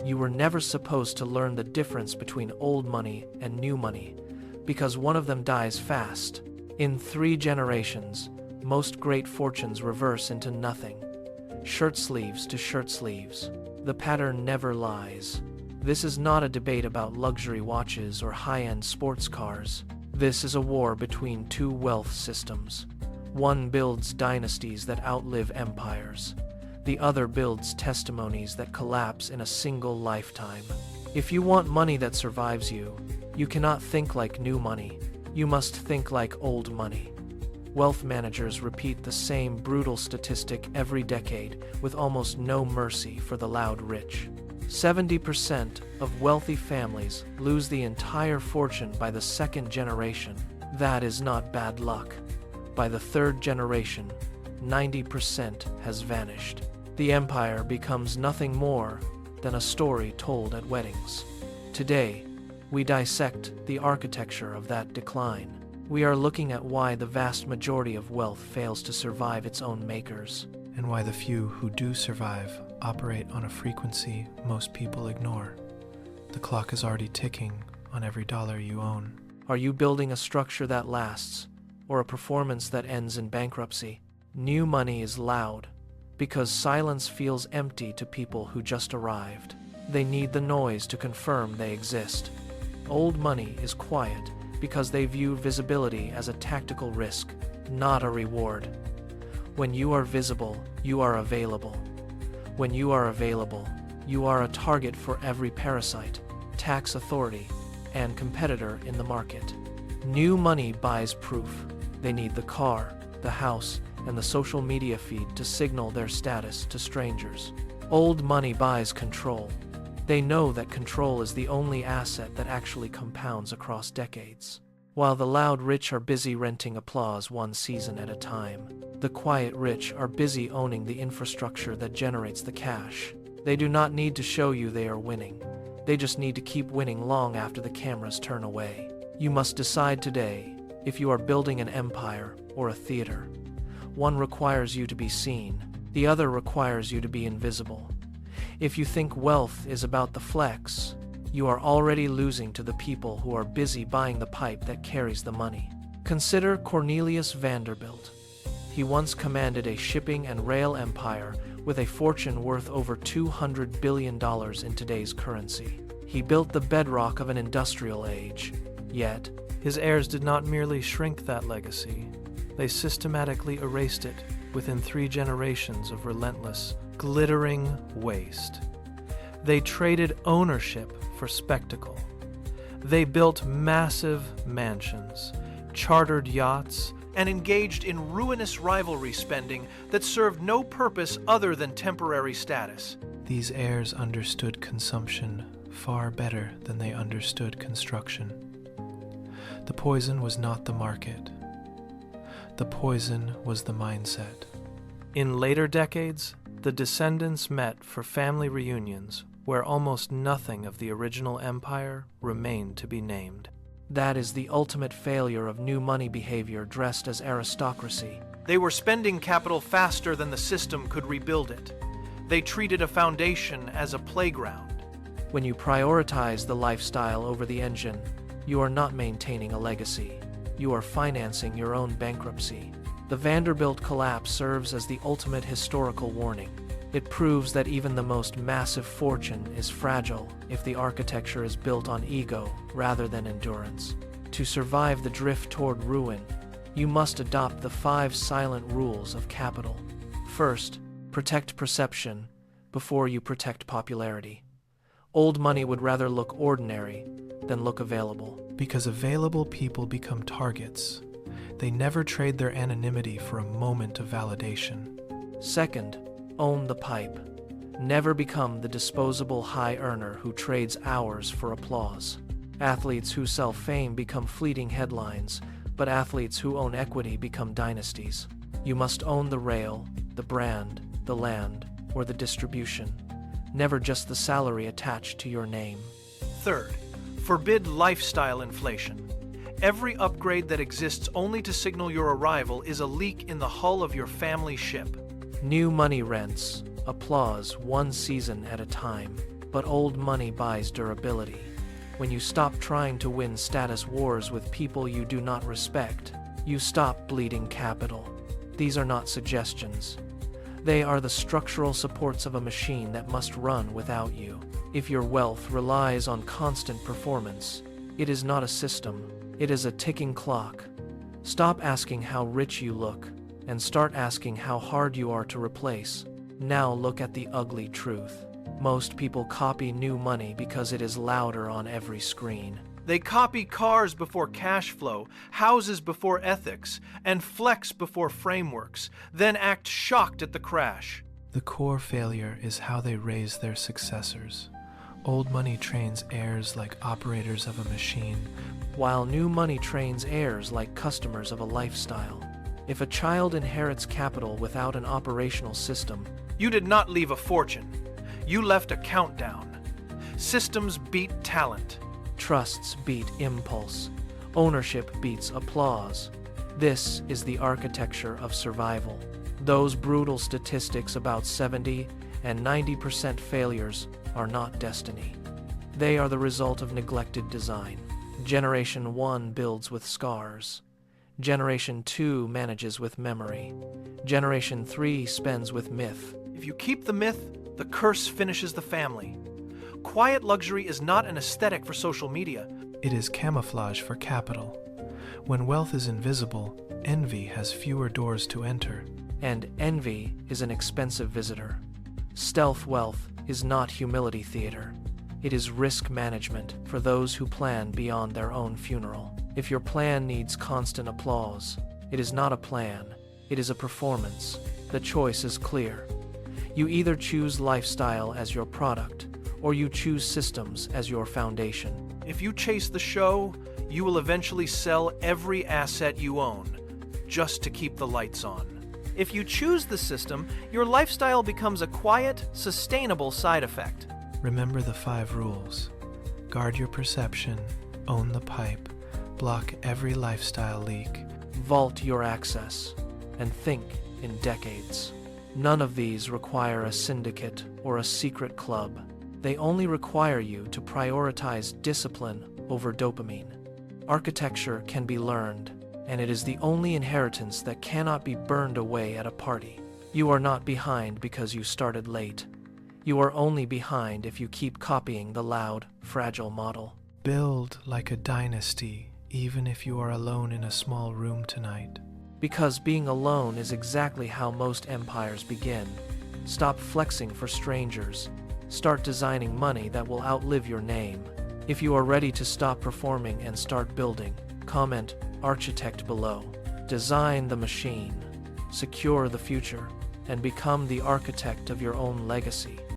You were never supposed to learn the difference between old money and new money, because one of them dies fast. In 3 generations, most great fortunes reverse into nothing. Shirt sleeves to shirt sleeves. The pattern never lies. This is not a debate about luxury watches or high-end sports cars. This is a war between 2 wealth systems. One builds dynasties that outlive empires. The other builds testimonies that collapse in a single lifetime. If you want money that survives you, you cannot think like new money. You must think like old money. Wealth managers repeat the same brutal statistic every decade with almost no mercy for the loud rich. 70% of wealthy families lose the entire fortune by the 2nd generation. That is not bad luck. By the 3rd generation, 90% has vanished. The empire becomes nothing more than a story told at weddings. Today, we dissect the architecture of that decline. We are looking at why the vast majority of wealth fails to survive its own makers. And why the few who do survive operate on a frequency most people ignore. The clock is already ticking on every dollar you own. Are you building a structure that lasts, or a performance that ends in bankruptcy? New money is loud, because silence feels empty to people who just arrived. They need the noise to confirm they exist. Old money is quiet because they view visibility as a tactical risk, not a reward. When you are visible, you are available. When you are available, you are a target for every parasite, tax authority, and competitor in the market. New money buys proof. They need the car, the house, and the social media feed to signal their status to strangers. Old money buys control. They know that control is the only asset that actually compounds across decades. While the loud rich are busy renting applause one season at a time, the quiet rich are busy owning the infrastructure that generates the cash. They do not need to show you they are winning. They just need to keep winning long after the cameras turn away. You must decide today if you are building an empire or a theater. One requires you to be seen. The other requires you to be invisible. If you think wealth is about the flex, you are already losing to the people who are busy buying the pipe that carries the money. Consider Cornelius Vanderbilt. He once commanded a shipping and rail empire with a fortune worth over $200 billion in today's currency. He built the bedrock of an industrial age. Yet, his heirs did not merely shrink that legacy. They systematically erased it within 3 generations of relentless, glittering waste. They traded ownership for spectacle. They built massive mansions, chartered yachts, and engaged in ruinous rivalry spending that served no purpose other than temporary status. These heirs understood consumption far better than they understood construction. The poison was not the market. The poison was the mindset. In later decades, the descendants met for family reunions where almost nothing of the original empire remained to be named. That is the ultimate failure of new money behavior dressed as aristocracy. They were spending capital faster than the system could rebuild it. They treated a foundation as a playground. When you prioritize the lifestyle over the engine, you are not maintaining a legacy. You are financing your own bankruptcy. The Vanderbilt collapse serves as the ultimate historical warning. It proves that even the most massive fortune is fragile if the architecture is built on ego rather than endurance. To survive the drift toward ruin, you must adopt the 5 silent rules of capital. First, protect perception before you protect popularity. Old money would rather look ordinary than look available. Because available people become targets. They never trade their anonymity for a moment of validation. Second, own the pipe. Never become the disposable high earner who trades hours for applause. Athletes who sell fame become fleeting headlines, but athletes who own equity become dynasties. You must own the rail, the brand, the land, or the distribution. Never just the salary attached to your name. Third, forbid lifestyle inflation. Every upgrade that exists only to signal your arrival is a leak in the hull of your family ship. New money rents applause one season at a time. but old money buys durability. When you stop trying to win status wars with people you do not respect, you stop bleeding capital. These are not suggestions. They are the structural supports of a machine that must run without you. If your wealth relies on constant performance, it is not a system, it is a ticking clock. Stop asking how rich you look, and start asking how hard you are to replace. Now look at the ugly truth. Most people copy new money because it is louder on every screen. They copy cars before cash flow, houses before ethics, and flex before frameworks, then act shocked at the crash. The core failure is how they raise their successors. Old money trains heirs like operators of a machine, while new money trains heirs like customers of a lifestyle. If a child inherits capital without an operational system, you did not leave a fortune. You left a countdown. Systems beat talent. Trusts beat impulse. Ownership beats applause. This is the architecture of survival. Those brutal statistics about 70 and 90% failures are not destiny. They are the result of neglected design. Generation 1 builds with scars. Generation 2 manages with memory. Generation 3 spends with myth. If you keep the myth, the curse finishes the family. Quiet luxury is not an aesthetic for social media. It is camouflage for capital. When wealth is invisible, envy has fewer doors to enter. And envy is an expensive visitor. Stealth wealth is not humility theater. It is risk management for those who plan beyond their own funeral. If your plan needs constant applause, it is not a plan, it is a performance. The choice is clear. You either choose lifestyle as your product, or you choose systems as your foundation. If you chase the show, you will eventually sell every asset you own, just to keep the lights on. If you choose the system, your lifestyle becomes a quiet, sustainable side effect. Remember the 5 rules. Guard your perception, own the pipe, block every lifestyle leak. Vault your access, and think in decades. None of these require a syndicate or a secret club. They only require you to prioritize discipline over dopamine. Architecture can be learned, and it is the only inheritance that cannot be burned away at a party. You are not behind because you started late. You are only behind if you keep copying the loud, fragile model. Build like a dynasty, even if you are alone in a small room tonight. Because being alone is exactly how most empires begin. Stop flexing for strangers. Start designing money that will outlive your name. If you are ready to stop performing and start building, comment architect below. Design the machine, secure the future, and become the architect of your own legacy.